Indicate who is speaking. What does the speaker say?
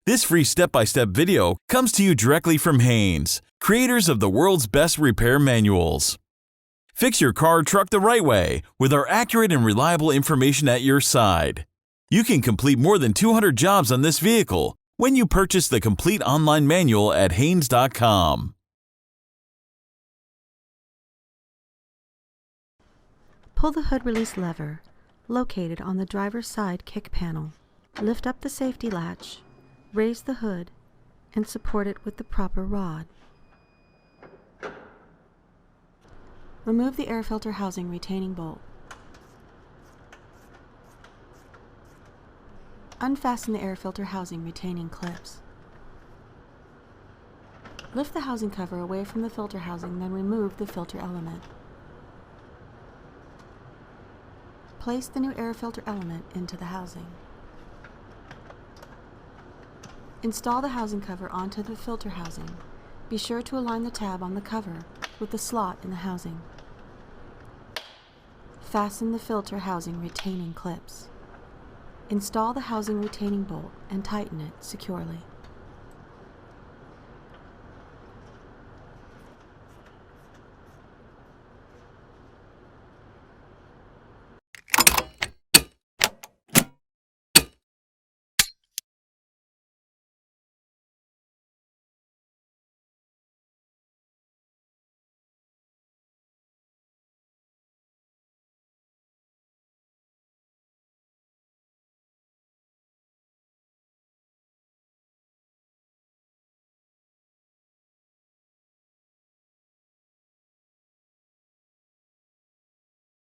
Speaker 1: This free step-by-step video comes to you directly from Haynes, creators of the world's best repair manuals. Fix your car or truck the right way with our accurate and reliable information at your side. You can complete more than 200 jobs on this vehicle when you purchase the complete online manual at Haynes.com.
Speaker 2: Pull the hood release lever, located on the driver's side kick panel. Lift up the safety latch, raise the hood, and support it with the proper rod. Remove the air filter housing retaining bolt. Unfasten the air filter housing retaining clips. Lift the housing cover away from the filter housing, then remove the filter element. Place the new air filter element into the housing. Install the housing cover onto the filter housing. Be sure to align the tab on the cover with the slot in the housing. Fasten the filter housing retaining clips. Install the housing retaining bolt and tighten it securely.